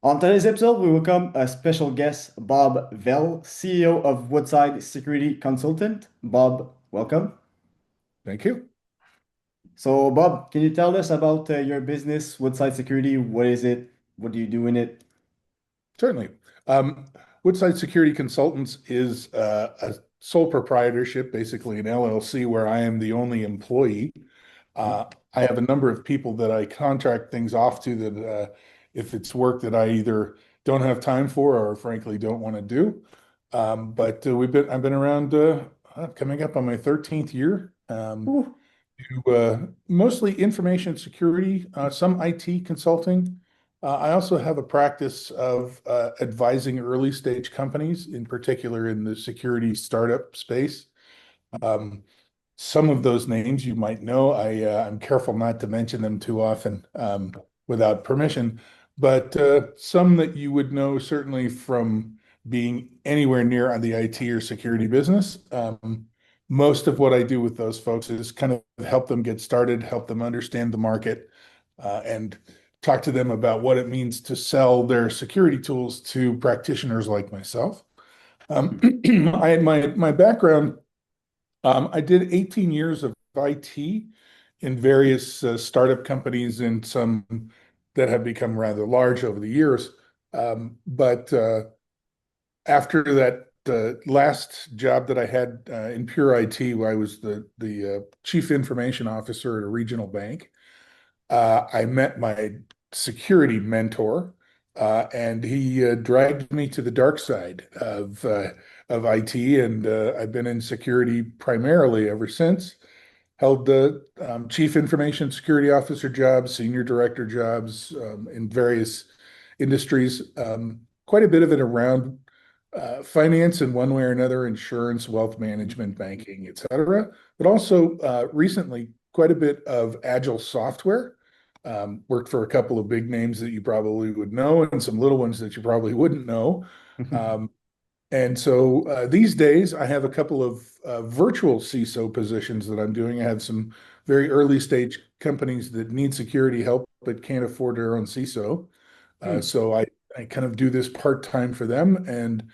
On today's episode, we welcome a special guest, Bob Vail, CEO of Woodside Security Consultant. Bob, welcome. Thank you. So, Bob, can you tell us about your business, Woodside Security? What is it? What do you do in it? Certainly. Um, Woodside Security Consultants is a sole proprietorship, basically an LLC, where I am the only employee. Uh, I have a number of people that I contract things off to that if it's work that I either don't have time for or frankly don't want to do. But I've been around coming up on my 13th year. Ooh. Mostly information security, some IT consulting. I also have a practice of advising early stage companies, in particular in the security startup space. Um, some of those names you might know. I'm careful not to mention them too often without permission, but some that you would know certainly from being anywhere near on the IT or security business. Most of what I do with those folks is kind of help them get started, help them understand the market, and talk to them about what it means to sell their security tools to practitioners like myself. My background. I did 18 years of IT in various startup companies and some that have become rather large over the years. But after that last job that I had in pure IT, where I was the chief information officer at a regional bank, I met my security mentor, and he dragged me to the dark side of IT, and I've been in security primarily ever since. Held the chief information security officer jobs, senior director jobs in various industries. Quite a bit of it around finance in one way or another, insurance, wealth management, banking, et cetera. But also recently, quite a bit of agile software. Worked for a couple of big names that you probably would know and some little ones that you probably wouldn't know. Um, and so these days, I have a couple of virtual CISO positions that I'm doing. I have some very early stage companies that need security help but can't afford their own CISO. So I kind of do this part-time for them and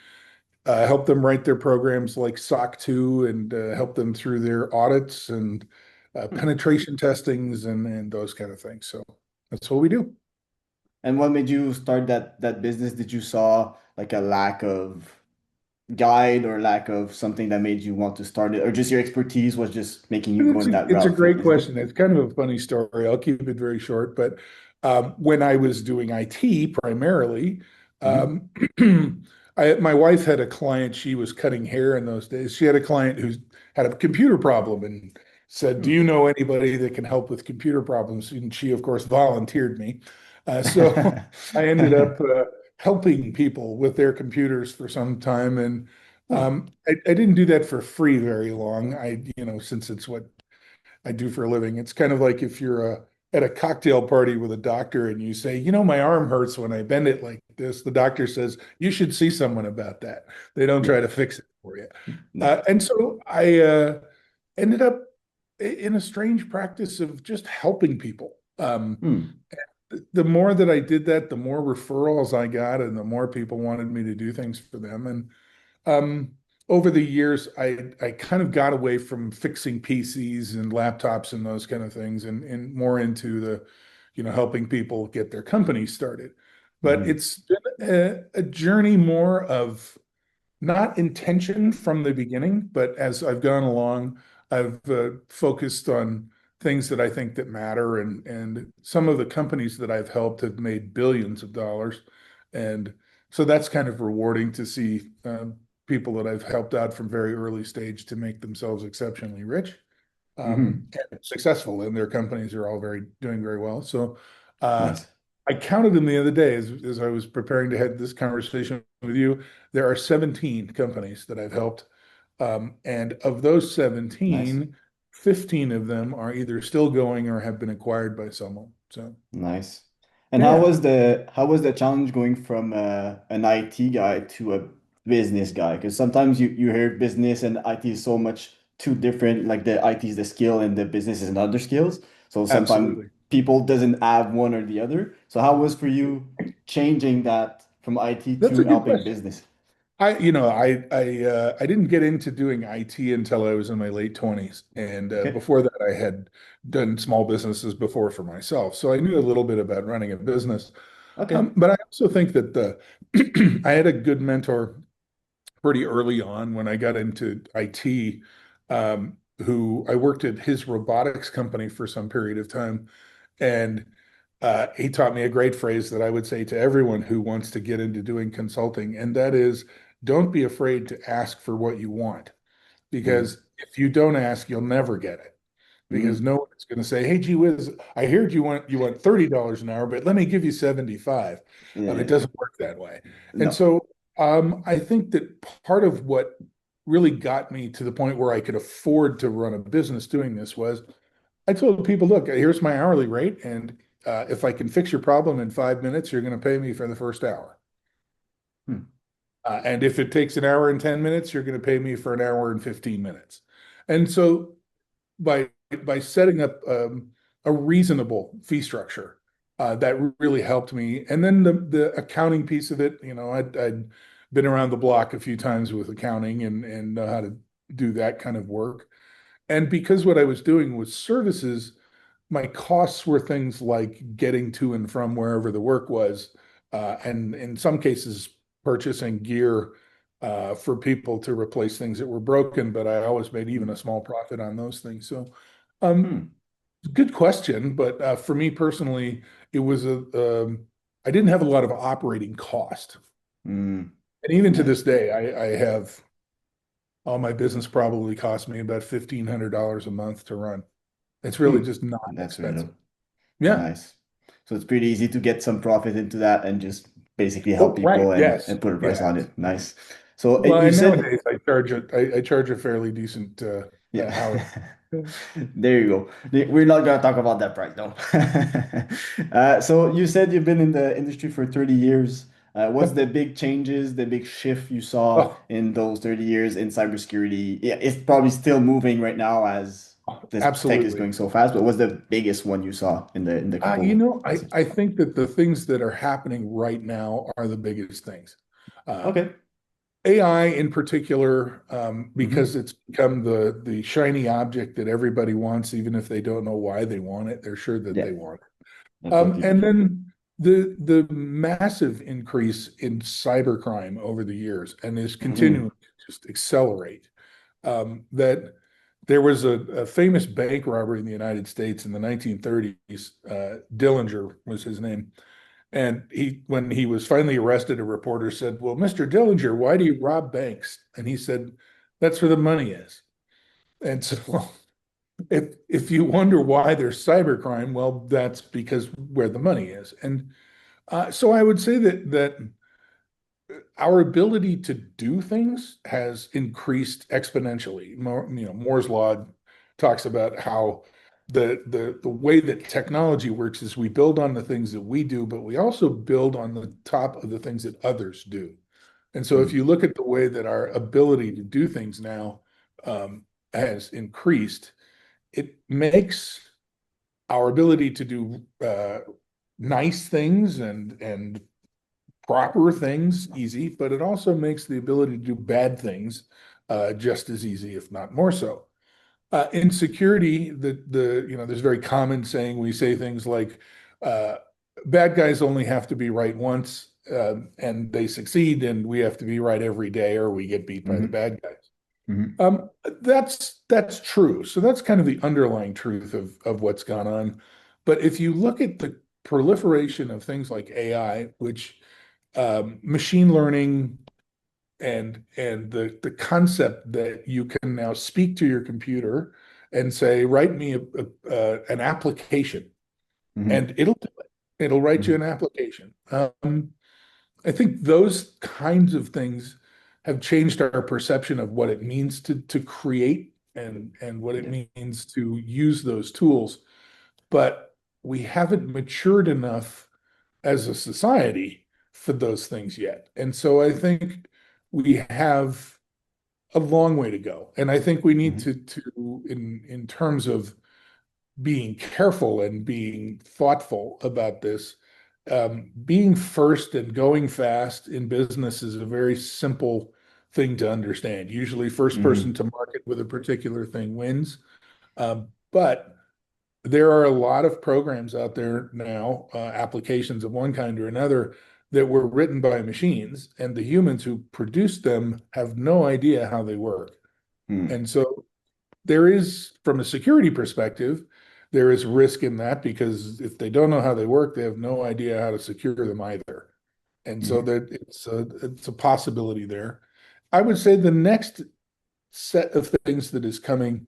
help them write their programs like SOC 2 and help them through their audits and penetration testings and those kind of things. So that's what we do. And what made you start that business? Did you saw like a lack of guide or lack of something that made you want to start it, or just your expertise was just making you And go in that it's a route for the great business? question. It's kind of a funny story. I'll keep it very short. But when I was doing IT primarily, Mhm. um, my wife had a client. She was cutting hair in those days. She had a client who had a computer problem and said, "Do you know anybody that can help with computer problems?" And she, of course, volunteered me. So I ended up helping people with their computers for some time, and Oh. I didn't do that for free very long. Since it's what I do for a living, it's kind of like if you're at a cocktail party with a doctor and you say, my arm hurts when I bend it like this. The doctor says, you should see someone about that. They don't try Yeah. to fix it for you. No. And so I ended up in a strange practice of just helping people. Hmm. The more that I did that, the more referrals I got, and the more people wanted me to do things for them. And um, over the years, I kind of got away from fixing PCs and laptops and those kind of things, and more into the, helping people get their companies started. But Mhm. it's been a journey more of not intention from the beginning, but as I've gone along, I've focused on things that I think that matter, and some of the companies that I've helped have made billions of dollars, and so that's kind of rewarding to see people that I've helped out from very early stage to make themselves exceptionally rich, Mhm. and successful, and their companies are all doing very well. So uh, Nice. I counted them the other day as I was preparing to have this conversation with you. There are 17 companies that I've helped. And of those Nice. 17, 15 of them are either still going or have been acquired by someone. So, Nice. And yeah. how was the challenge going from an IT guy to a business guy? Because sometimes you hear business and IT is so much too different. Like the IT is the skill and the business is another skills. So sometimes Absolutely. people doesn't have one or the other. So how was for you changing that from IT That's to a good helping question. business? I didn't get into doing IT until I was in my late 20s, and Okay. before that, I had done small businesses before for myself, so I knew a little bit about running a business. Okay. But I also think that the I had a good mentor pretty early on when I got into IT, who I worked at his robotics company for some period of time. And he taught me a great phrase that I would say to everyone who wants to get into doing consulting, and that is don't be afraid to ask for what you want. Mm. Because if you don't ask, you'll never get it. Because Mm. no one is going to say, "Hey, gee whiz, I heard you want $30 an hour, but let me give you 75." It Yeah. doesn't work that way. And No. so I think that part of what really got me to the point where I could afford to run a business doing this was I told people, look, here's my hourly rate, and if I can fix your problem in 5 minutes, you're going to pay me for the first hour. Hmm. And if it takes an hour and 10 minutes, you're going to pay me for an hour and 15 minutes. And so by by setting up a reasonable fee structure, that really helped me. And then the accounting piece of it, I'd been around the block a few times with accounting and know how to do that kind of work. And because what I was doing was services, my costs were things like getting to and from wherever the work was, and in some cases, purchasing gear for people to replace things that were broken. But I always made even a small profit on those things. So, um, Hmm. good question. But for me personally, it was I didn't have a lot of operating cost. Mm. And even to Nice. this day, I have all my business probably cost me about $1,500 a month to run. It's really Hmm. just not That's very expensive. low. Yeah. Nice. So it's pretty easy to get some profit into that and just basically help Oh, right. people Yes. and put a price on Yes. it. Nice. So Well, you and said, nowadays I charge a fairly decent hourly. yeah, there you go. We're not gonna talk about that price, no. So you said you've been in the industry for 30 years. What's Yep. the big changes, the big shift you saw Oh, in those 30 years in cybersecurity? Yeah, it's probably still moving right now as this tech is absolutely. going so fast, but what's the biggest one you saw in the couple I, past years? I think that the things that are happening right now are the biggest things. Uh, Okay. AI in particular, Hmm. because it's become the shiny object that everybody wants, even if they don't know why they want it, they're sure that Yeah, they want it. I totally And agree. then the massive increase in cybercrime over the years and is continuing Hmm. to just accelerate. That there was a famous bank robbery in the United States in the 1930s. Dillinger was his name. And when he was finally arrested, a reporter said, "Well, Mr. Dillinger, why do you rob banks?" And he said, "That's where the money is." And so if you wonder why there's cybercrime, well, that's because where the money is. And so I would say that our ability to do things has increased exponentially. Moore's law talks about how the way that technology works is we build on the things that we do, but we also build on the top of the things that others do. And so if Hmm. you look at the way that our ability to do things now um, has increased, it makes our ability to do nice things and proper things easy, but it also makes the ability to do bad things just as easy, if not more so. In security, there's a very common saying we say things like, uh, "Bad guys only have to be right once, and they succeed, and we have to be right every day, or we get beat by the Hmm. bad guys." Hmm. That's true. So that's kind of the underlying truth of what's gone on. But if you look at the proliferation of things like AI, which machine learning and the concept that you can now speak to your computer and say, "Write me an application," Hmm. and it'll do it. It'll write you Hmm. an application. I think those kinds of things have changed our perception of what it means to create and what it Yeah. means to use those tools. But we haven't matured enough as a society for those things yet. And so I think we have a long way to go. And I think we need Hmm. to in terms of being careful and being thoughtful about this. Being first and going fast in business is a very simple thing to understand. Usually, first person Hmm. to market with a particular thing wins. But there are a lot of programs out there now, applications of one kind or another, that were written by machines, and the humans who produced them have no idea how they work. Hmm. And so there is, from a security perspective, there is risk in that because if they don't know how they work, they have no idea how to secure them either. And so Hmm. that it's a possibility there. I would say the next set of things that is coming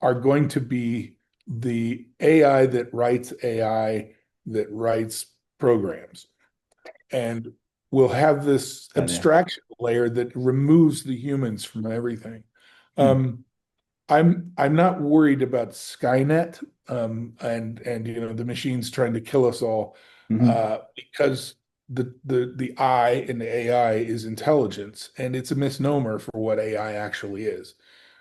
are going to be the AI that writes AI that writes programs. And we'll have this Got it. abstraction layer that removes the humans from everything. Hmm. Um, I'm not worried about Skynet and the machines trying to kill us all Hmm. because the I in the AI is intelligence, and it's a misnomer for what AI actually is.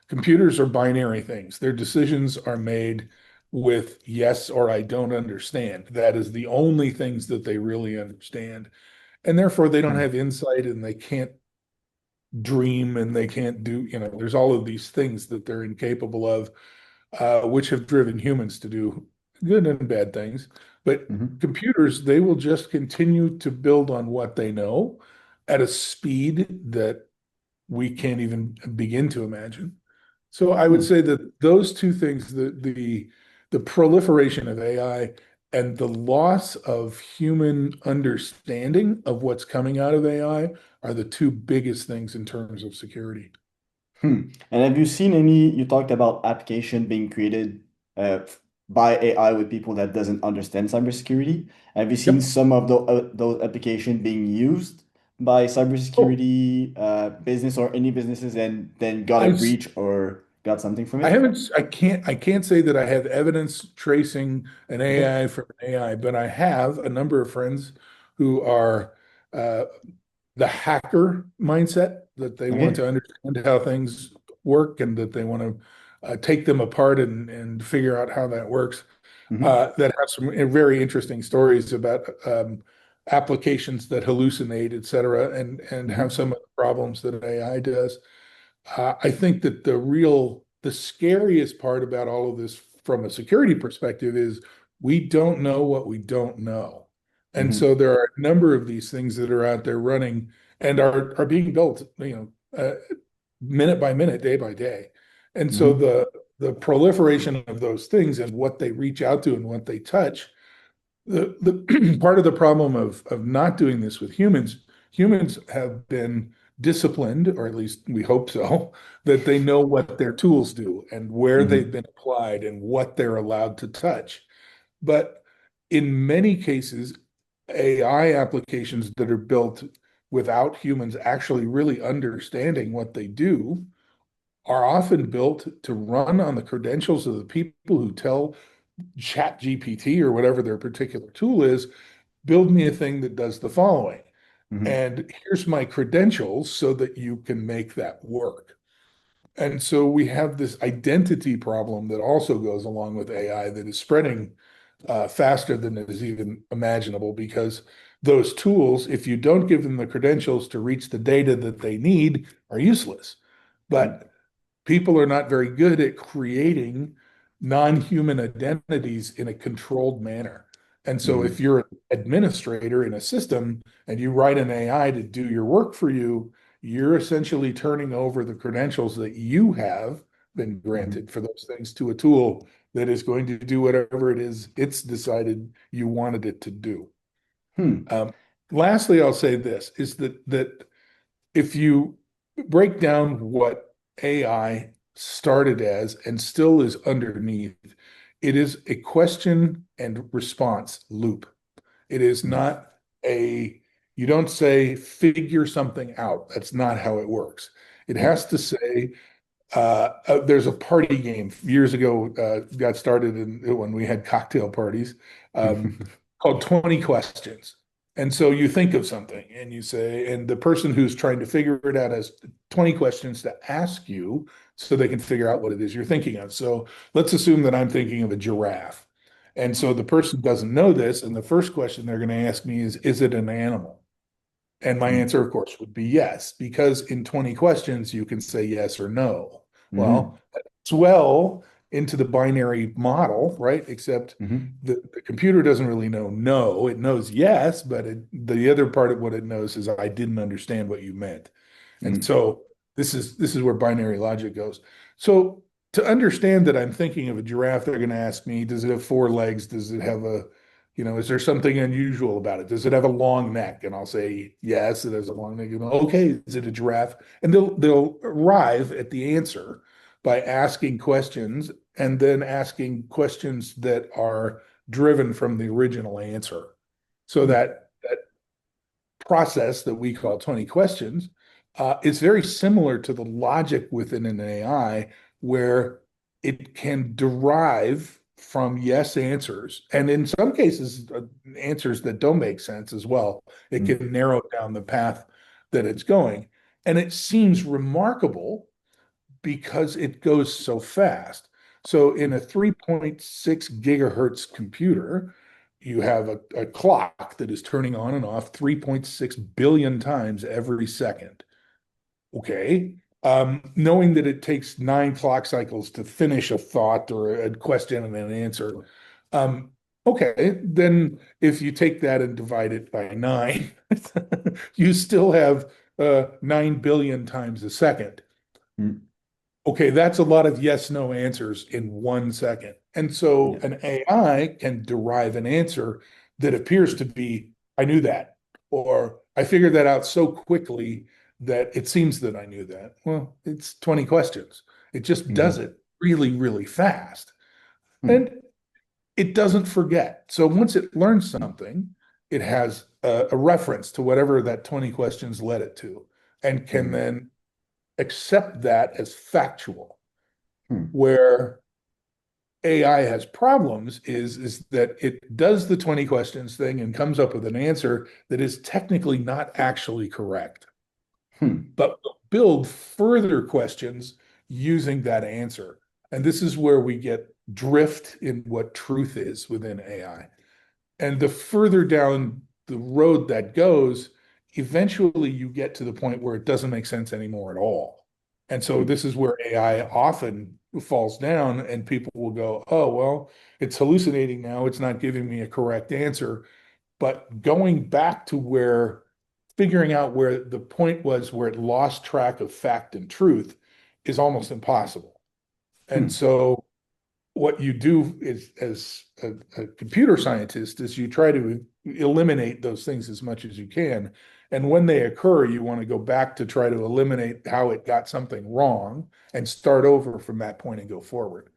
Computers are binary things. Their decisions are made with yes or I don't understand. That is the only things that they really understand. And therefore, they don't Hmm. have insight and they can't dream and they can't there's all of these things that they're incapable of, which have driven humans to do good and bad things. But Hmm. computers, they will just continue to build on what they know at a speed that we can't even begin to imagine. So I would Hmm. say that those two things, the proliferation of AI and the loss of human understanding of what's coming out of AI are the two biggest things in terms of security. Hmm. And have you seen any, you talked about application being created by AI with people that doesn't understand cybersecurity. Have you seen Yep. some of those applications being used by Oh, cybersecurity business or any businesses and then got a I breach or got something from I it? haven't I can't say that I have evidence tracing an Okay. AI from an AI, but I have a number of friends who are uh, the hacker mindset that they want to Okay. understand how things work and that they want to take them apart and figure out how that works. Hmm. That have some very interesting stories about applications that hallucinate, et cetera, and have Hmm. some of the problems that AI does. I think that the scariest part about all of this from a security perspective is we don't know what we don't know. And so Hmm. there are a number of these things that are out there running and are being built, minute by minute, day by day. And so Hmm. the proliferation of those things and what they reach out to and what they touch, the part of the problem of not doing this with humans have been disciplined, or at least we hope so, that they know what their tools do and where they've Hmm. been applied and what they're allowed to touch. But in many cases, AI applications that are built without humans actually really understanding what they do are often built to run on the credentials of the people who tell Chat GPT or whatever their particular tool is, build me a thing that does the following. Hmm. And here's my credentials so that you can make that work. And so we have this identity problem that also goes along with AI that is spreading faster than is even imaginable because those tools, if you don't give them the credentials to reach the data that they need, are useless. But people are not very good at creating non-human identities in a controlled manner. And so if Hmm. you're an administrator in a system and you write an AI to do your work for you, you're essentially turning over the credentials that you have been Hmm. granted for those things to a tool that is going to do whatever it is it's decided you wanted it to do. Hmm. Um, Lastly, I'll say this is that if you break down what AI started as and still is underneath, it is a question and response loop. It is Hmm. not you don't say figure something out. That's not how it works. It Hmm. has to say, there's a party game years ago, got started when we had cocktail parties, um, called 20 questions. And so you think of something and you say, and the person who's trying to figure it out has 20 questions to ask you so they can figure out what it is you're thinking of. So let's assume that I'm thinking of a giraffe. And so the person doesn't know this, and the first question they're going to ask me is it an animal? And my Mm. answer, of course, would be yes, because in 20 questions, you can say yes or no. Mm-hmm. Well, it's well into the binary model, right? Except Mm-hmm. the computer doesn't really know no. It knows yes, but the other part of what it knows is I didn't understand what you meant. And Mm-hmm. so this is where binary logic goes. So to understand that I'm thinking of a giraffe, they're going to ask me, does it have four legs? Does it have is there something unusual about it? Does it have a long neck? And I'll say, yes, it has a long neck. Okay, is it a giraffe? And they'll arrive at the answer by asking questions and then asking questions that are driven from the original answer. So that process that we call 20 questions is very similar to the logic within an AI where it can derive from yes answers. And in some cases, answers that don't make sense as well. It Mm-hmm. can narrow down the path that it's going. And it seems remarkable because it goes so fast. So in a 3.6 gigahertz computer, you have a clock that is turning on and off 3.6 billion times every second. Okay. Knowing that it takes 9 clock cycles to finish a thought or a question and an answer. Um, okay, then if you take that and divide it by nine, you still have 9 billion times a second. Mm-hmm. Okay, that's a lot of yes, no answers in 1 second. And so Yeah. an AI can derive an answer that appears to be, I knew that, or I figured that out so quickly that it seems that I knew that. Well, it's 20 questions. It just does Mm-hmm. it really, really fast. Mm-hmm. And it doesn't forget. So once it learns something, it has a reference to whatever that 20 questions led it to, and can Mm-hmm. then accept that as factual. Hmm. Where AI has problems is that it does the 20 questions thing and comes up with an answer that is technically not actually correct, Hmm. but will build further questions using that answer. And this is where we get drift in what truth is within AI. And the further down the road that goes, eventually you get to the point where it doesn't make sense anymore at all. And so Hmm. this is where AI often falls down, and people will go, oh, well, it's hallucinating now. It's not giving me a correct answer. But going back to where, figuring out where the point was where it lost track of fact and truth is almost impossible. And Hmm. so what you do is as a computer scientist is you try to eliminate those things as much as you can. And when they occur, you want to go back to try to eliminate how it got something wrong and start over from that point and go forward.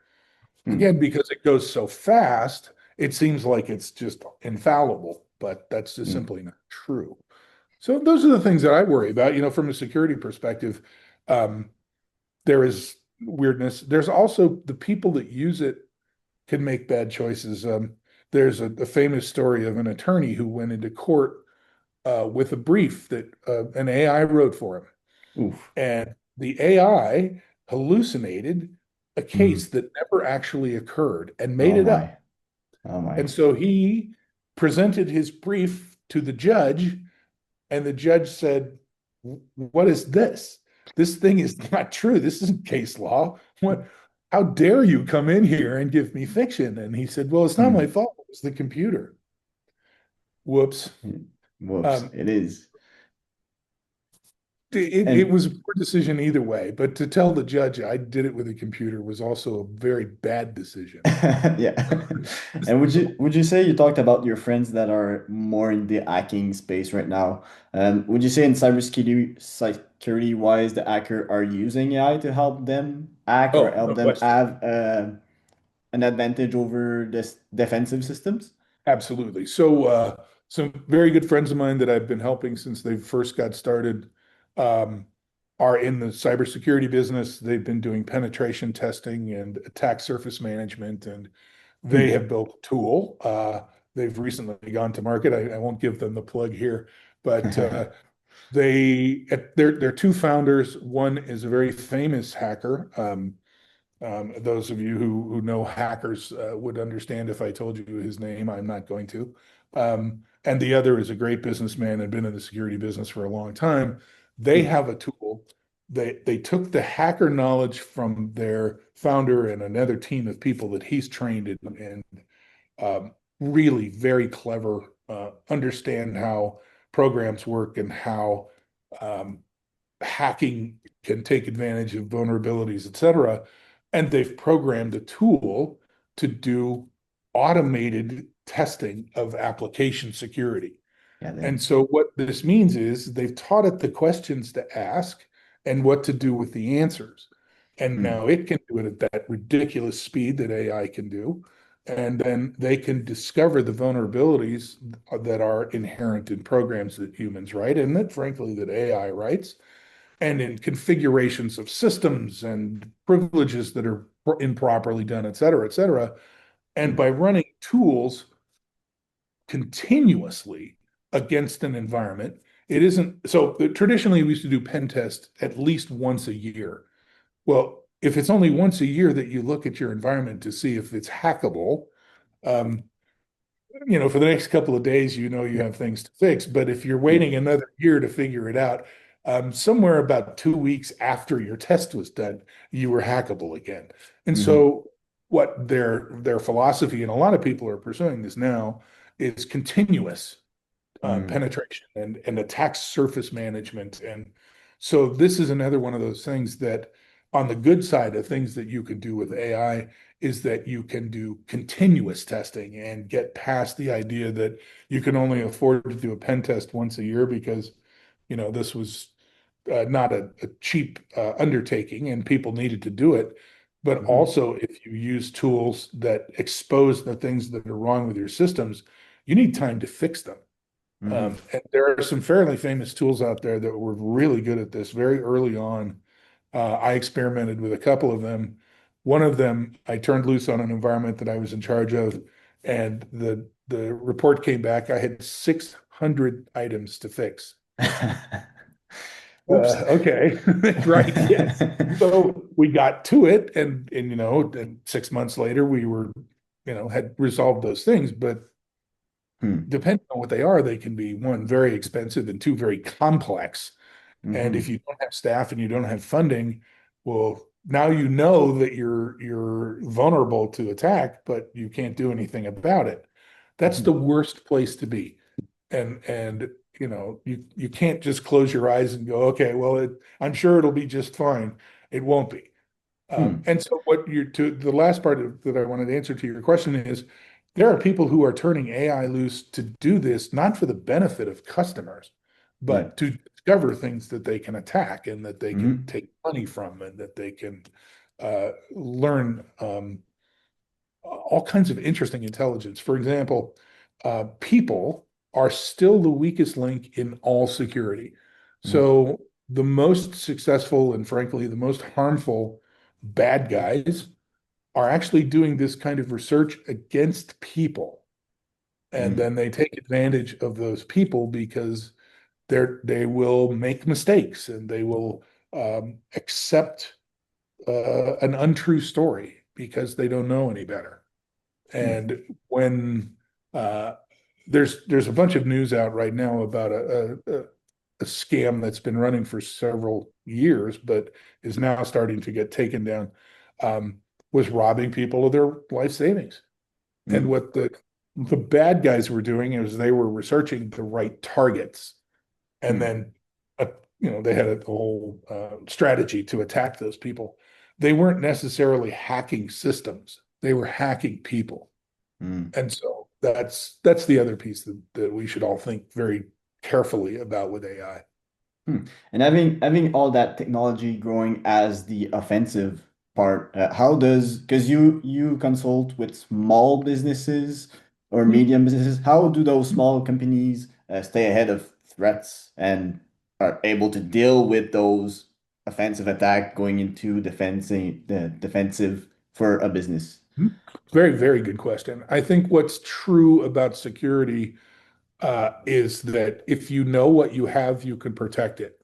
Hmm. Again, because it goes so fast, it seems like it's just infallible, but that's just Hmm. simply not true. So those are the things that I worry about, from a security perspective. Um, there is weirdness. There's also the people that use it can make bad choices. There's a famous story of an attorney who went into court with a brief that an AI wrote for him, Oof. and the AI hallucinated a Hmm. case that never actually occurred and made Oh it up. my. Oh my. And so he presented his brief to the judge, and the judge said, "What is this? This thing is not true. This isn't case law. What? How dare you come in here and give me fiction?" And he said, "Well, it's not my Hmm. fault. It was the computer." Whoops. Hmm. Whoops. Um, It is. it And was a poor decision either way, but to tell the judge I did it with a computer was also a very bad decision. yeah. And would you say you talked about your friends that are more in the hacking space right now? Would you say in cybersecurity wise the hacker are using AI to help them hack or Oh, help no them question. have an advantage over this defensive systems? Absolutely. So, some very good friends of mine that I've been helping since they first got started um, are in the cybersecurity business. They've been doing penetration testing and attack surface management, and they Hmm. have built a tool. They've recently gone to market. I won't give them the plug here, but They're two founders. One is a very famous hacker. Those of you who know hackers would understand if I told you his name. I'm not going to. And the other is a great businessman and been in the security business for a long time. They Hmm. have a tool. They took the hacker knowledge from their founder and another team of people that he's trained in really very clever, understand how programs work and how um, hacking can take advantage of vulnerabilities, et cetera. And they've programmed a tool to do automated testing of application security. Yeah, And then. so what this means is they've taught it the questions to ask and what to do with the answers. And Hmm. now it can do it at that ridiculous speed that AI can do. And then they can discover the vulnerabilities that are inherent in programs that humans write and that frankly that AI writes and in configurations of systems and privileges that are improperly done, et cetera, et cetera. And Hmm. by running tools continuously against an environment. It isn't so traditionally we used to do pen tests at least once a year. Well, if it's only once a year that you look at your environment to see if it's hackable, um, for the next couple of days, you have things to fix. But if you're Yeah. waiting another year to figure it out, somewhere about 2 weeks after your test was done, you were hackable again. And Hmm. so, what their philosophy, and a lot of people are pursuing this now, is continuous Hmm. penetration and attack surface management. And so this is another one of those things that on the good side of things that you can do with AI is that you can do continuous testing and get past the idea that you can only afford to do a pen test once a year because, this was not a cheap undertaking and people needed to do it. But Hmm. also, if you use tools that expose the things that are wrong with your systems, you need time to fix them. Hmm. And there are some fairly famous tools out there that were really good at this very early on. I experimented with a couple of them. One of them, I turned loose on an environment that I was in charge of, and the report came back. I had 600 items to fix. Oops. Okay, right, yes. So we got to it, and 6 months later, we were, had resolved those things. But Hmm. depending on what they are, they can be one, very expensive and two, very complex. And if Hmm. you don't have staff and you don't have funding, well, now you know that you're vulnerable to attack, but you can't do anything about it. That's the Hmm. worst place to be. And you can't just close your eyes and go, okay, well, I'm sure it'll be just fine. It won't be. Hmm. And so what you're to the last part that I wanted to answer to your question is there are people who are turning AI loose to do this, not for the benefit of customers, Yeah. but to discover things that they can attack and that they can Hmm. take money from and that they can learn all kinds of interesting intelligence. For example, people are still the weakest link in all security. Hmm. So the most successful and frankly the most harmful bad guys are actually doing this kind of research against people. And Hmm. then they take advantage of those people because they will make mistakes and they will accept an untrue story because they don't know any better. Hmm. And when uh, there's a bunch of news out right now about a scam that's been running for several years, but is now starting to get taken down, um, was robbing people of their life savings. And Hmm. what the bad guys were doing is they were researching the right targets, and Hmm. then uh, they had a whole strategy to attack those people. They weren't necessarily hacking systems; they were hacking people. Hmm. And so that's the other piece that we should all think very carefully about with AI. Hmm. And having all that technology growing as the offensive part, how does because you consult with small businesses or medium businesses, how do those small companies stay ahead of threats and are able to deal with those offensive attack going into defensive for a business? Very, very good question. I think what's true about security is that if you know what you have, you can protect it.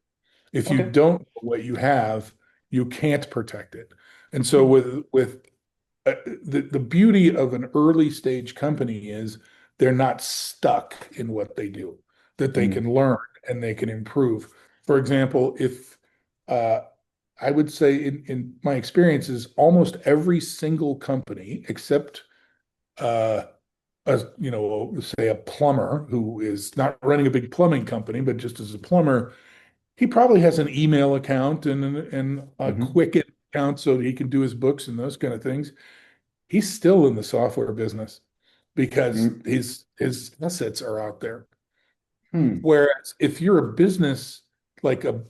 If you Okay. don't know what you have, you can't protect it. And so Hmm. the beauty of an early stage company is they're not stuck in what they do, that they Hmm. can learn and they can improve. For example, if uh, I would say in my experiences, almost every single company except say a plumber who is not running a big plumbing company, but just as a plumber, he probably has an email account and a Hmm. Quicken account so that he can do his books and those kind of things. He's still in the software business because Hmm. his assets are out there. Hmm. Whereas if you're a business like a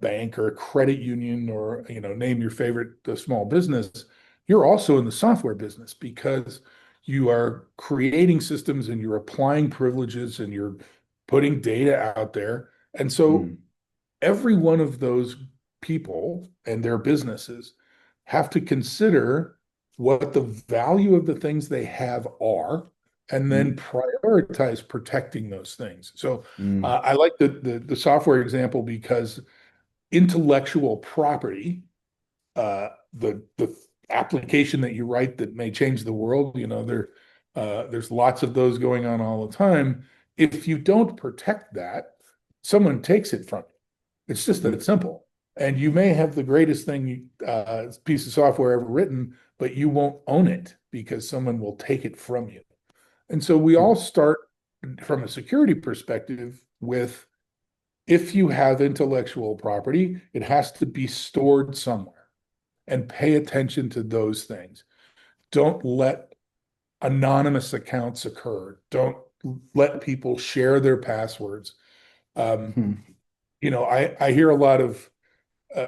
bank or a credit union or name your favorite small business, you're also in the software business because you are creating systems and you're applying privileges and you're putting data out there. And so Hmm. every one of those people and their businesses have to consider what the value of the things they have are and then Hmm. prioritize protecting those things. So Hmm. I like the software example because intellectual property, the application that you write that may change the world, there's lots of those going on all the time. If you don't protect that, someone takes it from you. It's just that Hmm. simple. And you may have the greatest piece of software ever written, but you won't own it because someone will take it from you. And so we all Hmm. start from a security perspective with if you have intellectual property, it has to be stored somewhere and pay attention to those things. Don't let anonymous accounts occur. Don't let people share their passwords. Um, Hmm. I hear a lot of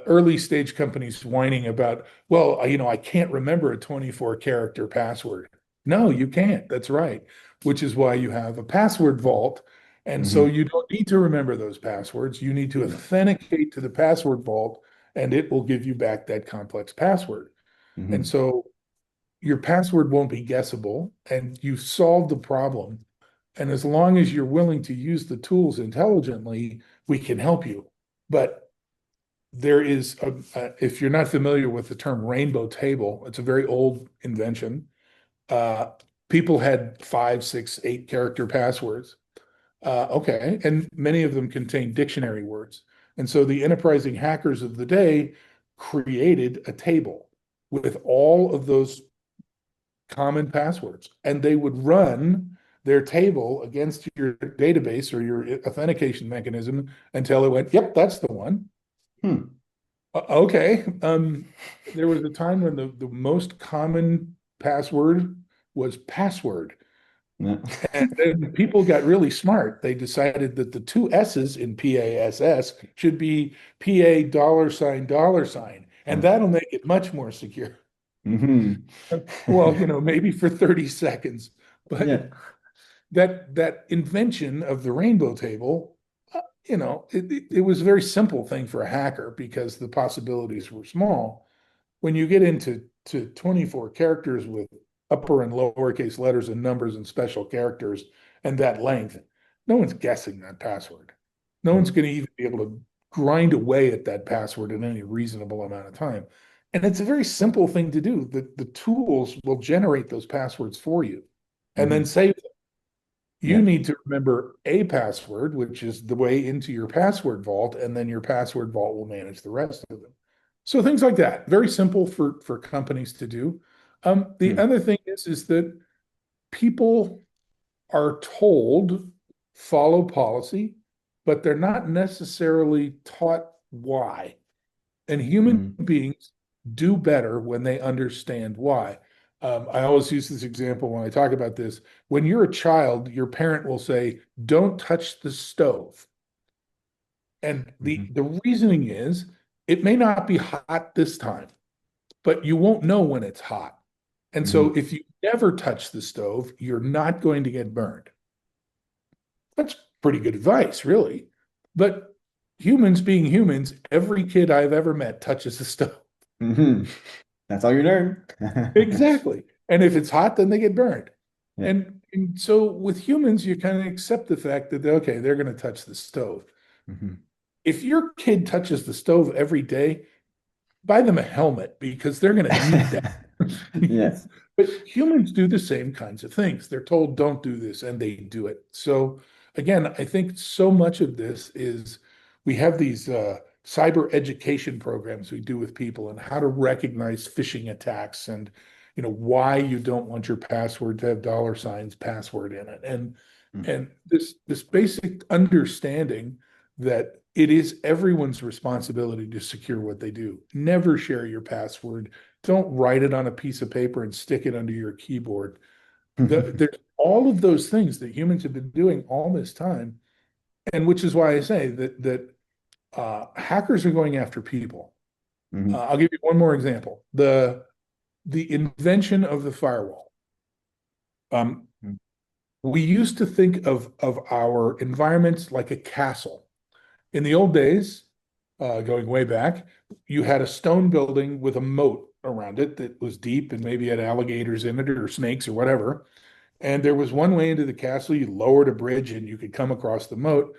early stage companies whining about, well, I can't remember a 24 character password. No, you can't. That's right. Which is why you have a password vault. And so Hmm. you don't need to remember those passwords. You need to authenticate to the password vault, and it will give you back that complex password. And Hmm. so your password won't be guessable, and you've solved the problem. And as long as you're willing to use the tools intelligently, we can help you. But if you're not familiar with the term rainbow table, it's a very old invention. Uh, People had 5, 6, 8 character passwords. Okay, and many of them contain dictionary words. And so the enterprising hackers of the day created a table with all of those common passwords, and they would run their table against your database or your authentication mechanism until it went, yep, that's the one. Hmm. Okay. There was a time when the most common password was password. Yeah. And then people got really smart. They decided that the two S's in PASS should be PA dollar sign dollar sign, and Oh. that'll make it much more secure. Hmm. Well, maybe for 30 seconds, but Yeah. that invention of the rainbow table, it was a very simple thing for a hacker because the possibilities were small. When you get into 24 characters with upper and lowercase letters and numbers and special characters and that length, no one's guessing that password. No one's Hmm. going to even be able to grind away at that password in any reasonable amount of time. And it's a very simple thing to do. The tools will generate those passwords for you and then Hmm. save them. You Yeah. need to remember a password, which is the way into your password vault, and then your password vault will manage the rest of them. So things like that, very simple for companies to do. The Hmm. other thing is that people are told follow policy, but they're not necessarily taught why. And human Hmm. beings do better when they understand why. I always use this example when I talk about this. When you're a child, your parent will say, "Don't touch the stove." And the, Hmm. the reasoning is it may not be hot this time, but you won't know when it's hot. And so Hmm. if you never touch the stove, you're not going to get burned. That's pretty good advice, really. But humans being humans, every kid I've ever met touches the stove. Hmm. That's all you learn. Exactly. And if it's hot, then they get burned. Yeah. And And so with humans, you kind of accept the fact that, okay, they're going to touch the stove. Hmm. If your kid touches the stove every day, buy them a helmet because they're going to need that. Yeah. But humans do the same kinds of things. They're told, don't do this, and they do it. So, again, I think so much of this is we have these cyber education programs we do with people and how to recognize phishing attacks and why you don't want your password to have dollar signs password in it and this basic understanding that it is everyone's responsibility to secure what they do. Never share your password. Don't write it on a piece of paper and stick it under your keyboard. There's all of those things that humans have been doing all this time, and which is why I say that hackers are going after people. Hmm. I'll give you one more example: the invention of the firewall. Um, we used to think of our environments like a castle. In the old days, going way back, you had a stone building with a moat around it that was deep and maybe had alligators in it or snakes or whatever. And there was one way into the castle. You lowered a bridge and you could come across the moat.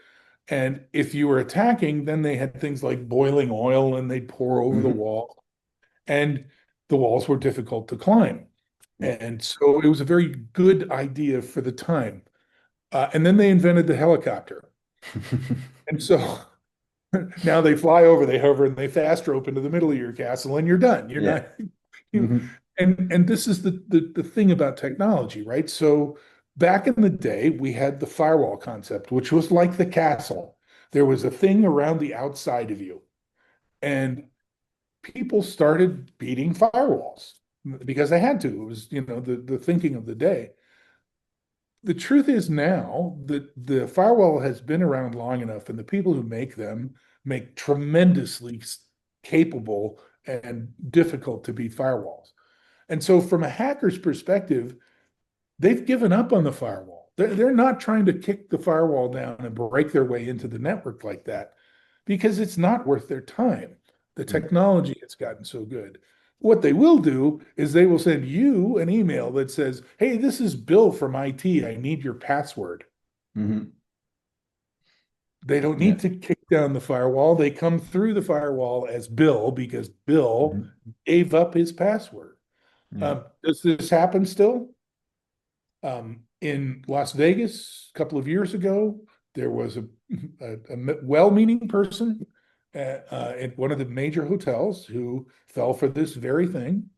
And if you were attacking, then they had things like boiling oil and they'd pour over the Hmm. wall. And the walls were difficult to climb. Yeah. And so it was a very good idea for the time. And then they invented the helicopter. And so now they fly over, they hover, and they fast rope into the middle of your castle, and you're done. You're Yeah. not you Hmm. and this is the thing about technology, right? So back in the day, we had the firewall concept, which was like the castle. There was a thing around the outside of you, and people started beating firewalls because they had to. It was, the thinking of the day. The truth is now that the firewall has been around long enough, and the people who make them make tremendously capable and difficult to beat firewalls. And so, from a hacker's perspective, they've given up on the firewall. They're not trying to kick the firewall down and break their way into the network like that because it's not worth their time. The technology has gotten so good. What they will do is they will send you an email that says, "Hey, this is Bill from IT. I need your password." Hmm. They don't Yeah. need to kick down the firewall. They come through the firewall as Bill because Bill Hmm. gave up his password. Yeah. Does this happen still? In Las Vegas a couple of years ago, there was a well-meaning person at one of the major hotels who fell for this very thing.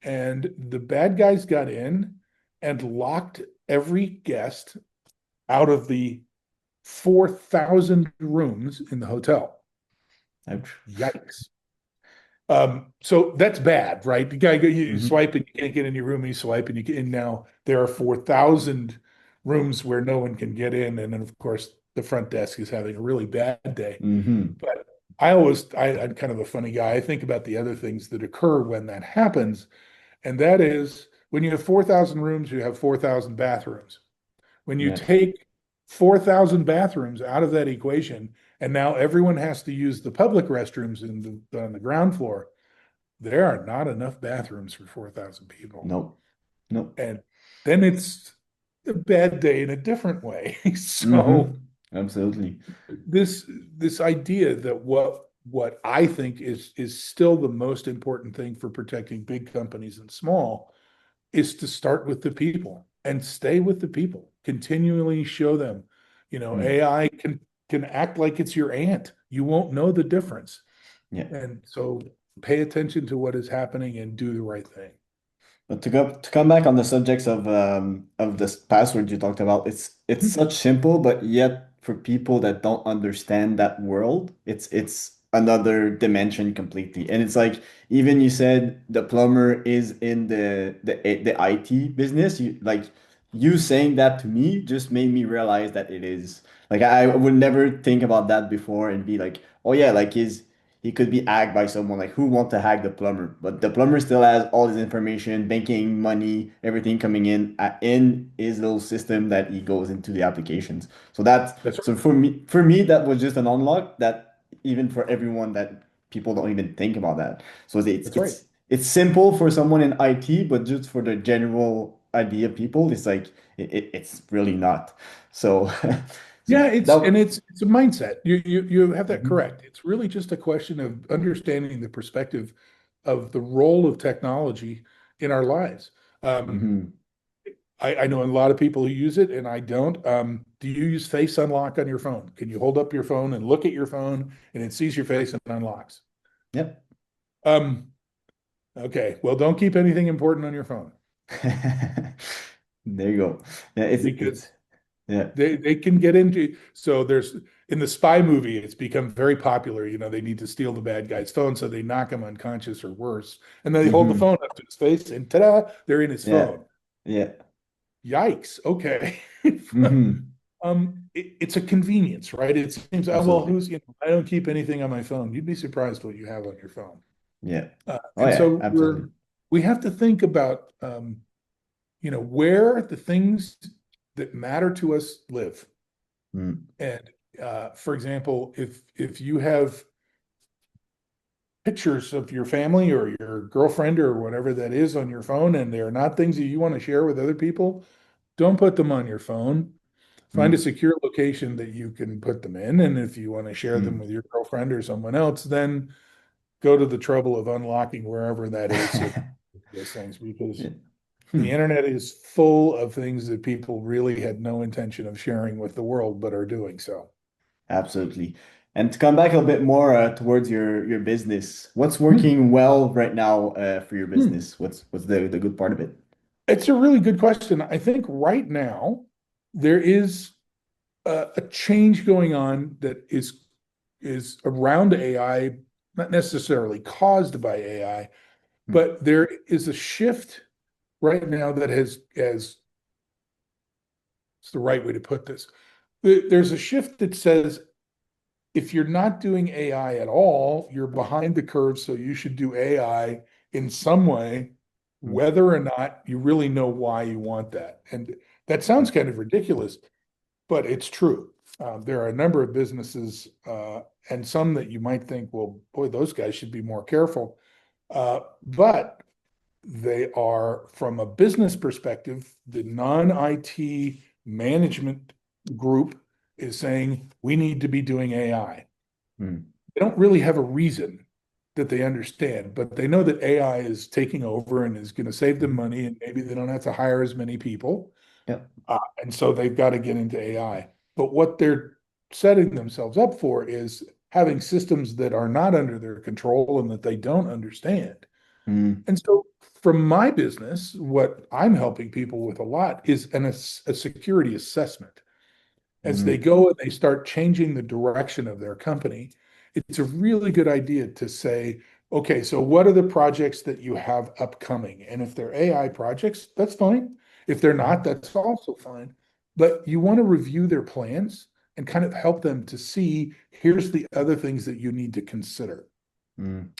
And the bad guys got in and locked every guest out of the 4,000 rooms in the hotel. Ouch. Yikes. So that's bad, right? The guy you Hmm. swipe and you can't get in your room, and you swipe and you can, and now there are 4,000 rooms where no one can get in. And then of course the front desk is having a really bad day. Hmm. But I'm kind of a funny guy. I think about the other things that occur when that happens. And that is when you have 4,000 rooms, you have 4,000 bathrooms. When you Yeah. take 4,000 bathrooms out of that equation, and now everyone has to use the public restrooms on the ground floor, there are not enough bathrooms for 4,000 people. No. No. And then it's a bad day in a different way. So Hmm. Absolutely. this this idea that what I think is still the most important thing for protecting big companies and small is to start with the people and stay with the people. Continually show them, Mm. AI can act like it's your aunt. You won't know the difference. Yeah. And so pay attention to what is happening and do the right thing. But to come back on the subjects of this password you talked about, it's such simple, but yet for people that don't understand that world, it's another dimension completely. And it's like even you said the plumber is in the IT business. You saying that to me just made me realize that it is like I would never think about that before and be like, oh yeah, like he could be hacked by someone like who want to hack the plumber, but the plumber still has all his information, banking, money, everything coming in his little system that he goes into the applications. So that's That's right. so for me that was just an unlock that even for everyone that people don't even think about that. So it's That's right. it's it's simple for someone in IT, but just for the general idea people, it's like it's really not. So, so Yeah, that. it's a mindset. You have that Mhm, correct. It's really just a question of understanding the perspective of the role of technology in our lives. Um, mhm. I know a lot of people who use it and I don't. Do you use face unlock on your phone? Can you hold up your phone and look at your phone and it sees your face and unlocks? Yep. Um, okay, well, don't keep anything important on your phone There you go. Yeah, it's because yeah. they can get into. So there's in the spy movie, it's become very popular. You know, they need to steal the bad guy's phone, so they knock him unconscious or worse, and then they hold the Hmm. phone up to his face, and ta-da, they're in his Yeah. phone. Yeah. Yikes. Okay. Hmm. It's a convenience, right? It seems, oh, well, Absolutely. who's, I don't keep anything on my phone. You'd be surprised what you have on your phone. Yeah. Oh And yeah, so absolutely. we have to think about, where the things that matter to us live. Mm, And for example, if you have pictures of your family or your girlfriend or whatever that is on your phone, and they're not things that you want to share with other people, don't put them on your phone. Find a mm, secure location that you can put them in. And if you want to share them mm. with your girlfriend or someone else, then go to the trouble of unlocking wherever that is so those things, because Yeah. the Hmm. internet is full of things that people really had no intention of sharing with the world, but are doing so. Absolutely. And to come back a bit more towards your business, what's Hmm. working well right now for your Hmm. business? What's the good part of it? It's a really good question. I think right now there is a change going on that is around AI, not necessarily caused by AI, Mm, but there is a shift right now that has it's the right way to put this. There's a shift that says if you're not doing AI at all, you're behind the curve, so you should do AI in some way, mm, whether or not you really know why you want that. And that sounds kind of ridiculous, but it's true. There are a number of businesses and some that you might think, well, boy, those guys should be more careful. But they are, from a business perspective, the non-IT management group is saying we need to be doing AI. mm, They don't really have a reason that they understand, but they know that AI is taking over and is going to save them mm. money, and maybe they don't have to hire as many people. Yeah. And so they've got to get into AI. But what they're setting themselves up for is having systems that are not under their control and that they don't understand. Mm, And so, from my business, what I'm helping people with a lot is a security assessment. As they mm, go and they start changing the direction of their company, it's a really good idea to say, okay, so what are the projects that you have upcoming? And if they're AI projects, that's fine. If they're not, mm, that's also fine. But you want to review their plans and kind of help them to see here's the other things that you need to consider. mm,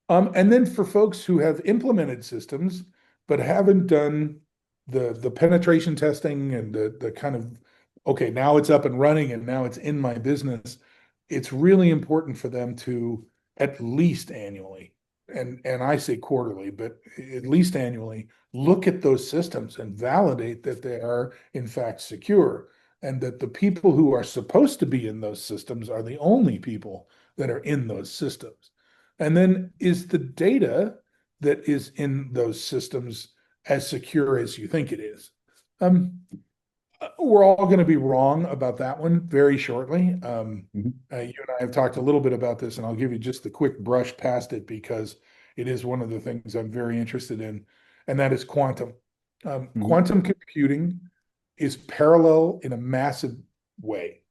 And then for folks who have implemented systems but haven't done the penetration testing and the kind of, okay, now it's up and running and now it's in my business, it's really important for them to at least annually, and I say quarterly, but at least annually, look at those systems and validate that they are in fact secure and that the people who are supposed to be in those systems are the only people that are in those systems. And then is the data that is in those systems as secure as you think it is? Um, we're all going to be wrong about that one very shortly. mhm, You and I have talked a little bit about this, and I'll give you just the quick brush past it because it is one of the things I'm very interested in, and that is quantum. mhm, Quantum computing is parallel in a massive way.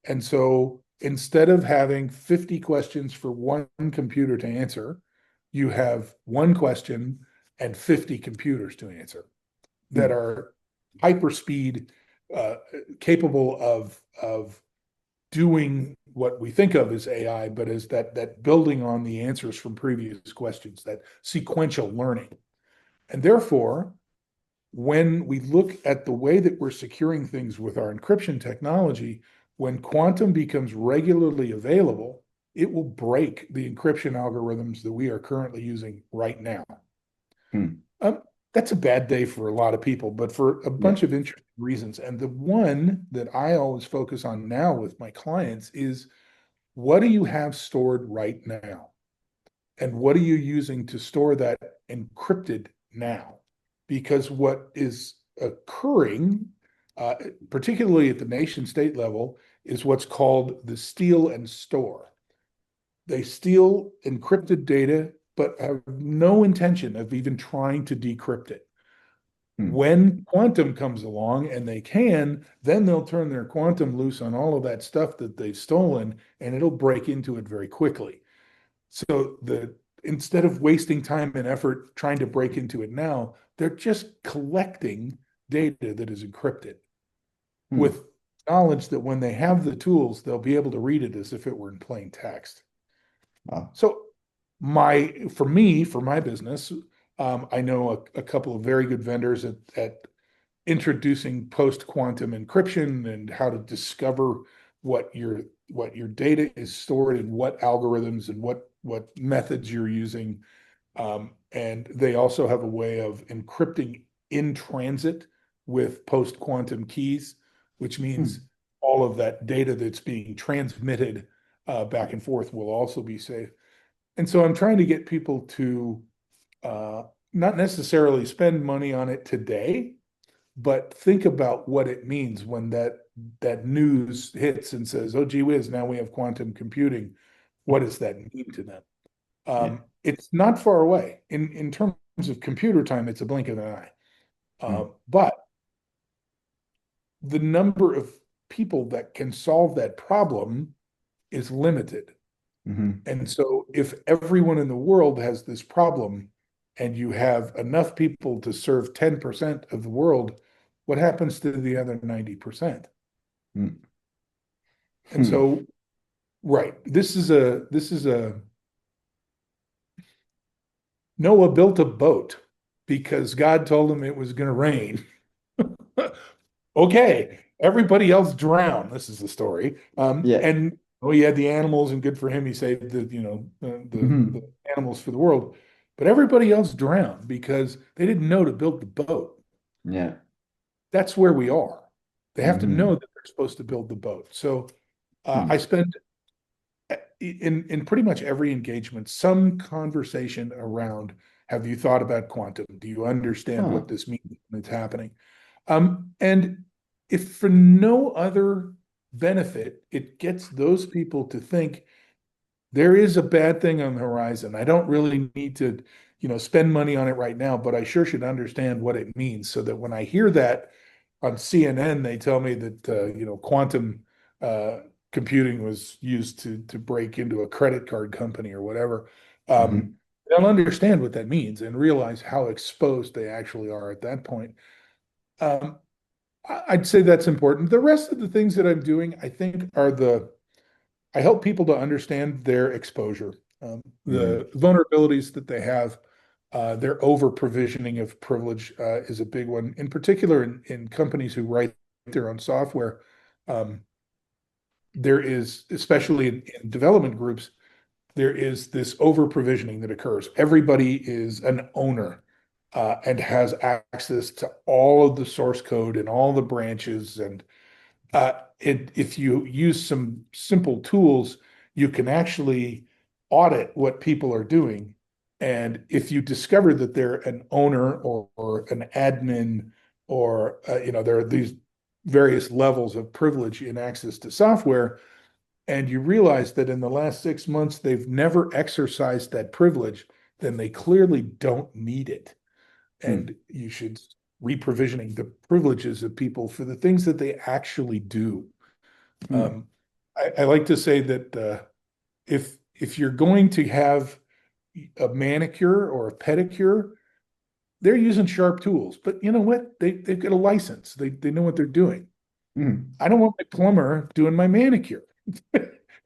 And so instead of having 50 questions for one computer to answer, you have one question and 50 computers to answer that mm, are hyperspeed, uh, capable of doing what we think of as AI, but as that building on the answers from previous questions, that sequential learning. And therefore, when we look at the way that we're securing things with our encryption technology, when quantum becomes regularly available, it will break the encryption algorithms that we are currently using right now. mm. Um, that's a bad day for a lot of people, but for a Yeah. bunch of interesting reasons. And the one that I always focus on now with my clients is, what do you have stored right now? And what are you using to store that encrypted now? Because what is occurring, uh, particularly at the nation state level, is what's called the steal and store. They steal encrypted data, but have no intention of even trying to decrypt it. Hmm. When quantum comes along and they can, then they'll turn their quantum loose on all of that stuff that they've stolen, and it'll break into it very quickly. So instead of wasting time and effort trying to break into it now, they're just collecting data that is encrypted Hmm. with knowledge that when they have the tools, they'll be able to read it as if it were in plain text. Wow. So for me, for my business, I know a couple of very good vendors at introducing post-quantum encryption and how to discover what your data is stored and what algorithms and what methods you're using. And they also have a way of encrypting in transit with post-quantum keys, which means Hmm. all of that data that's being transmitted back and forth will also be safe. And so I'm trying to get people to uh, not necessarily spend money on it today, but think about what it means when that news hits and says, "Oh, gee whiz, now we have quantum computing." What does that mean to them? Yeah. It's not far away. In terms of computer time, it's a blink of an eye. Hmm. But the number of people that can solve that problem is limited. Hmm. And so if everyone in the world has this problem and you have enough people to serve 10% of the world, what happens to the other 90%? Hmm. And Hmm. so, right, this is a Noah built a boat because God told him it was going to rain. Okay, everybody else drowned. This is the story. Yeah. And oh, he had the animals, and good for him, he saved the Hmm. animals for the world. But everybody else drowned because they didn't know to build the boat. Yeah. That's where we are. They have to know Hmm. that they're supposed to build the boat. So I Hmm. spend in pretty much every engagement some conversation around, have you thought about quantum? Do you understand what Huh. this means when it's happening? And if for no other benefit, it gets those people to think there is a bad thing on the horizon. I don't really need to, spend money on it right now, but I sure should understand what it means so that when I hear that on CNN, they tell me that, quantum uh, computing was used to break into a credit card company or whatever. Um, Hmm. they'll understand what that means and realize how exposed they actually are at that point. Um, I'd say that's important. The rest of the things that I'm doing, I think, I help people to understand their exposure, Hmm. the vulnerabilities that they have. Their over provisioning of privilege is a big one, in particular in companies who write their own software. Um, there is, especially in development groups, there is this over provisioning that occurs. Everybody is an owner and has access to all of the source code and all the branches. And if you use some simple tools, you can actually audit what people are doing. And if you discover that they're an owner or an admin, or there are these various levels of privilege in access to software, and you realize that in the last 6 months they've never exercised that privilege, then they clearly don't need it. And Hmm. you should reprovisioning the privileges of people for the things that they actually do. Hmm. Um, I like to say that if you're going to have a manicure or a pedicure, they're using sharp tools, but you know what? They've got a license. They know what they're doing. Hmm. I don't want my plumber doing my manicure.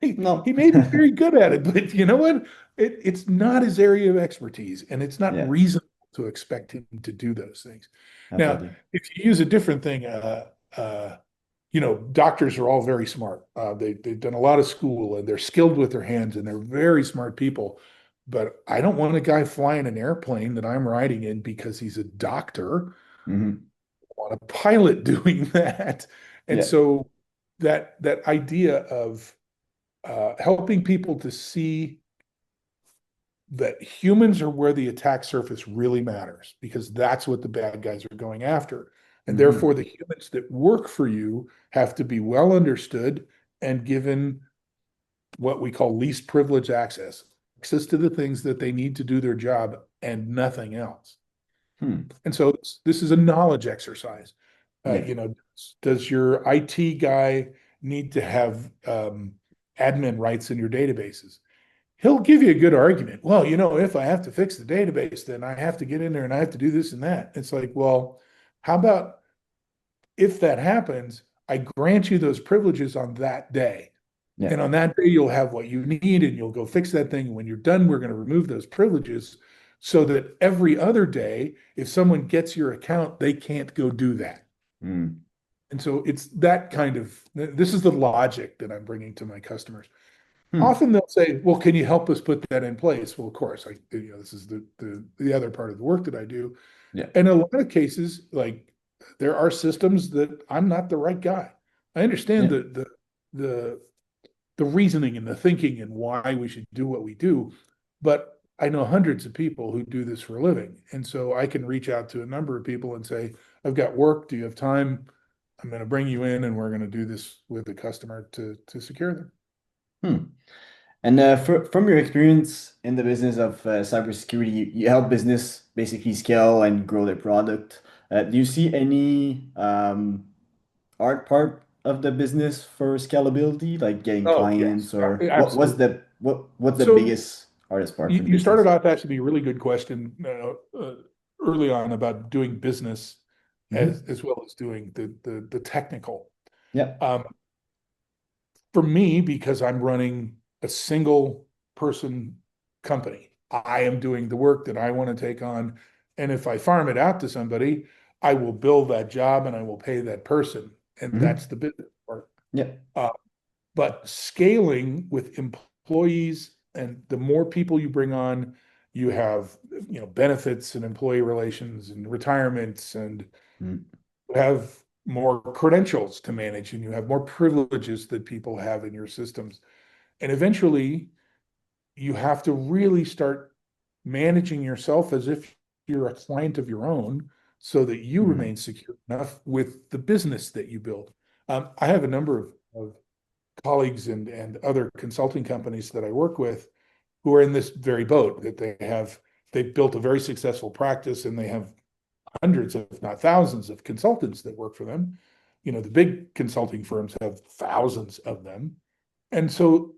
He No. may be very good at it, but you know what? It's not his area of expertise, and it's not Yeah. reasonable to expect him to do those things. Now, Definitely. if you use a different thing, doctors are all very smart. They've done a lot of school and they're skilled with their hands and they're very smart people. but I don't want a guy flying an airplane that I'm riding in because he's a doctor. Hmm. I want a pilot doing that. And Yeah. so that idea of helping people to see that humans are where the attack surface really matters because that's what the bad guys are going after. And therefore, Hmm. the humans that work for you have to be well understood and given what we call least privilege access to the things that they need to do their job and nothing else. Hmm. And so this is a knowledge exercise. Yeah. You know, does your IT guy need to have admin rights in your databases? He'll give you a good argument. Well, you know, if I have to fix the database, then I have to get in there and I have to do this and that. It's like, well, how about if that happens, I grant you those privileges on that day. Yeah. And on that day, you'll have what you need and you'll go fix that thing. And when you're done, we're going to remove those privileges so that every other day, if someone gets your account, they can't go do that. Mm. And so it's that kind of, this is the logic that I'm bringing to my customers. Hmm. Often they'll say, well, can you help us put that in place? Well, of course, this is the other part of the work that I do. Yeah. In a lot of cases, like there are systems that I'm not the right guy. I understand Yeah. the the reasoning and the thinking and why we should do what we do. But I know hundreds of people who do this for a living. And so I can reach out to a number of people and say, I've got work. Do you have time? I'm going to bring you in and we're going to do this with the customer to secure them. Hmm. And from your experience in the business of cybersecurity, you help business basically scale and grow their product. Do you see any art part of the business for scalability, like getting Oh, yes, clients, or absolutely. what's the So biggest hardest part for the you started business? off asking me a really good question early on about doing business Hmm. as well as doing the technical. Yeah. Um, for me, because I'm running a single person company, I am doing the work that I want to take on. And if I farm it out to somebody, I will bill that job and I will pay that person. And that's Hmm. the business part. Yeah. Uh, but scaling with employees and the more people you bring on, you have, benefits and employee relations and retirements and Mm. have more credentials to manage and you have more privileges that people have in your systems. And eventually, you have to really start managing yourself as if you're a client of your own so that you remain Mm. secure enough with the business that you build. I have a number of colleagues and other consulting companies that I work with who are in this very boat that they've built a very successful practice and they have hundreds, if not thousands, of consultants that work for them. The big consulting firms have thousands of them. And so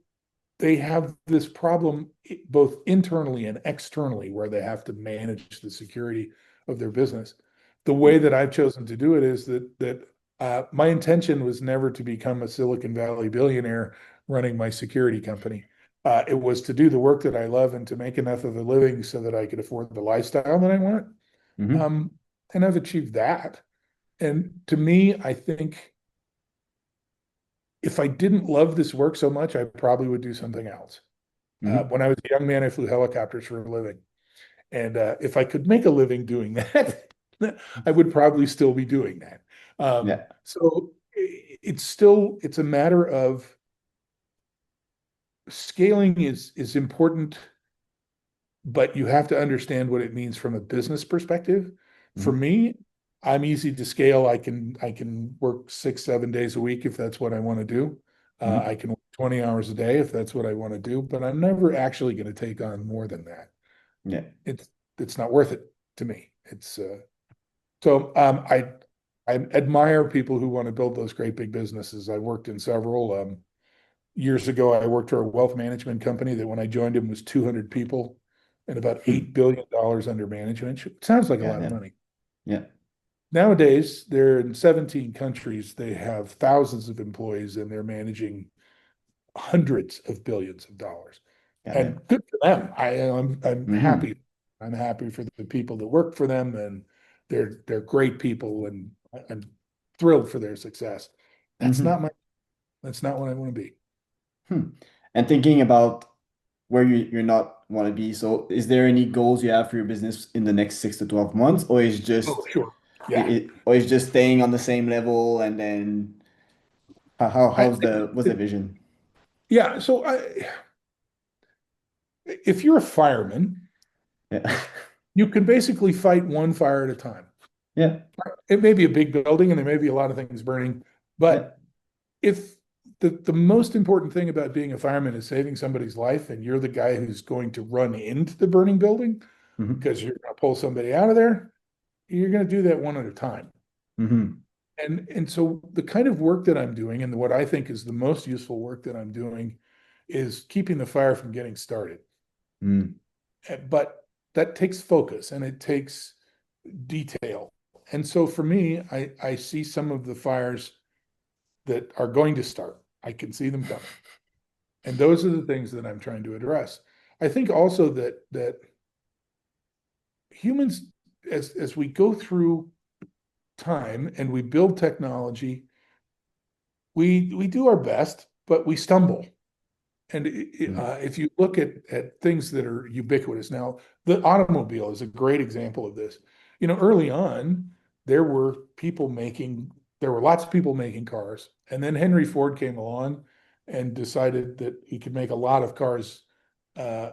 they have this problem both internally and externally where they have to manage the security of their business. The way Yeah. that I've chosen to do it is that my intention was never to become a Silicon Valley billionaire running my security company. It was to do the work that I love and to make enough of a living so that I could afford the lifestyle that I want. Hmm. Um, and I've achieved that. And to me, I think if I didn't love this work so much, I probably would do something else. Hmm. When I was a young man, I flew helicopters for a living. And if I could make a living doing that, I would probably still be doing that. Yeah. So it's a matter of scaling is important, but you have to understand what it means from a business perspective. For Hmm. me, I'm easy to scale. I can work 6, 7 days a week if that's what I want to do. I Hmm. can work 20 hours a day if that's what I want to do, but I'm never actually going to take on more than that. Yeah. It's it's not worth it to me. So I admire people who want to build those great big businesses. I worked in several. Years ago, I worked for a wealth management company that when I joined them was 200 people and about $8 Hmm. billion under management. It sounds like a Yeah. lot of Yeah. money. Yeah. Nowadays, they're in 17 countries. They have thousands of employees and they're managing hundreds of billions of dollars. Yeah. Yeah. And good for them. I'm Hmm. happy. I'm happy for the people that work for them and they're great people and I'm thrilled for their success. That's not Hmm. my that's not what I want to be. Hmm. And thinking about where you're not want to be. So is there any goals you have for your business in the next 6 to 12 months, or is Oh, just sure. Yeah. or is just staying on the same level and then I, how's what's the vision? yeah. If you're a fireman, Yeah. you can basically fight one fire at a time. Yeah. It may be a big building and there may be a lot of things burning, Yeah. but if the most important thing about being a fireman is saving somebody's life, and you're the guy who's going to run into the burning building Hmm. because you're going to pull somebody out of there, you're going to do that one at a time. Hmm. And so the kind of work that I'm doing, and what I think is the most useful work that I'm doing, is keeping the fire from getting started. Mm. But that takes focus and it takes detail. And so for me, I see some of the fires that are going to start. I can see them coming. And those are the things that I'm trying to address. I think also that humans, as we go through time and we build technology, we do our best, but we stumble. And Mm. if you look at things that are ubiquitous now, the automobile is a great example of this. Early on, there were people making, there were lots of people making cars, and then Henry Ford came along and decided that he could make a lot of cars uh,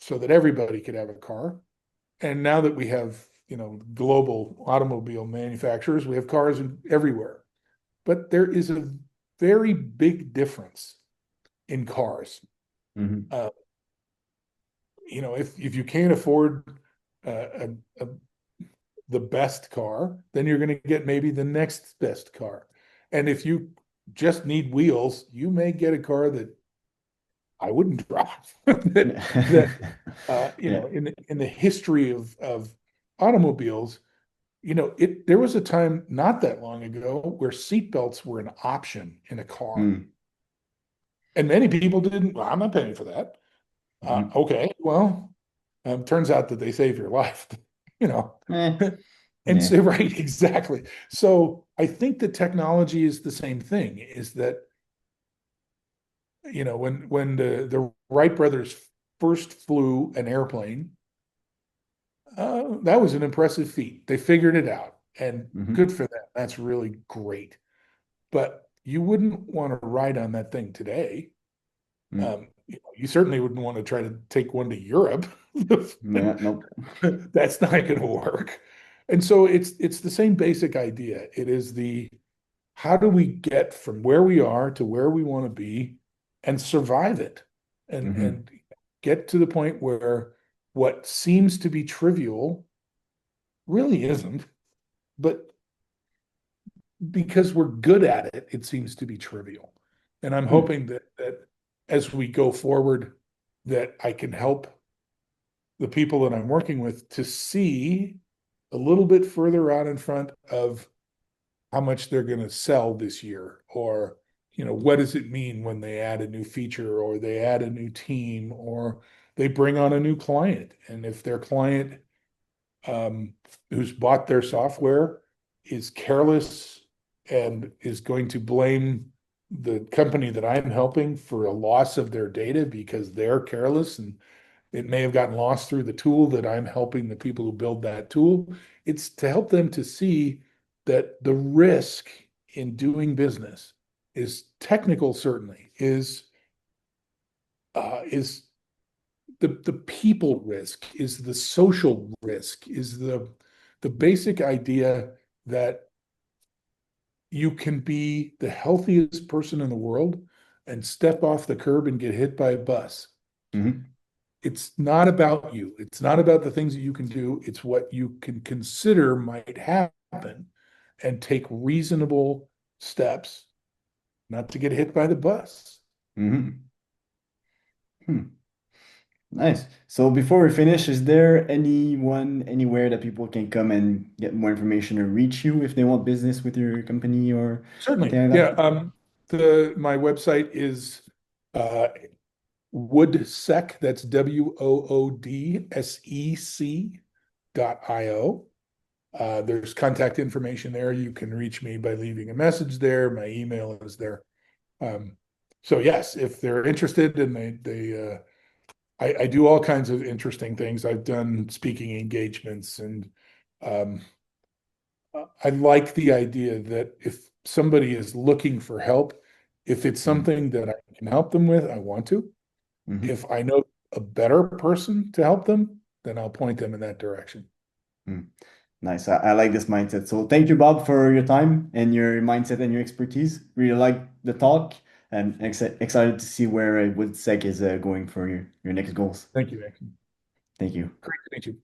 so that everybody could have a car. And now that we have, global automobile manufacturers, we have cars everywhere. But there is a very big difference in cars. Hmm. Uh, if you can't afford a the best car, then you're going to get maybe the next best car. And if you just need wheels, you may get a car that I wouldn't drive. that Yeah. in the history of automobiles, there was a time not that long ago where seatbelts were an option in a car, Mm. and many people didn't. Well, I'm not paying for that. Hmm. Okay, well, turns out that they save your life, you know. Eh. And Yeah. so, right, exactly. So I think that technology is the same thing, is that, when the Wright brothers first flew an airplane, that was an impressive feat. They figured it out, and good Hmm. for them. That's really great. But you wouldn't want to ride on that thing today. Mm. You certainly wouldn't want to try to take one to Europe. Yeah. Nope. That's not going to work. And so it's the same basic idea. It is the how do we get from where we are to where we want to be and survive it, Hmm. and get to the point where what seems to be trivial really isn't, but because we're good at it, it seems to be trivial. And I'm Hmm. hoping that as we go forward, that I can help the people that I'm working with to see a little bit further out in front of how much they're going to sell this year, or what does it mean when they add a new feature, or they add a new team, or they bring on a new client. And if their client, um, who's bought their software, is careless and is going to blame the company that I'm helping for a loss of their data because they're careless, and it may have gotten lost through the tool that I'm helping the people who build that tool. It's to help them to see that the risk in doing business is technical, certainly, is the people risk, is the social risk, is the basic idea that you can be the healthiest person in the world and step off the curb and get hit by a bus. Hmm. It's not about you. It's not about the things that you can do. It's what you can consider might happen, and take reasonable steps not to get hit by the bus. Hmm. Hmm. Nice. So before we finish, is there anyone anywhere that people can come and get more information or reach you if they want business with your company or Certainly. anything Yeah. like that? The my website is uh, Woodsec. That's WOODSEC.io. There's contact information there. You can reach me by leaving a message there. My email is there. Um, so yes, if they're interested and they I do all kinds of interesting things. I've done speaking engagements, and um, I like the idea that if somebody is looking for help, if it's Mm, something that I can help them with, I want to. mhm, If I know a better person to help them, then I'll point them in that direction. mm. Nice. I like this mindset. So thank you, Bob, for your time and your mindset and your expertise. Really like the talk and excited to see where Woodsec is going for your next goals. Thank you, Nick. Thank you. Great to meet you.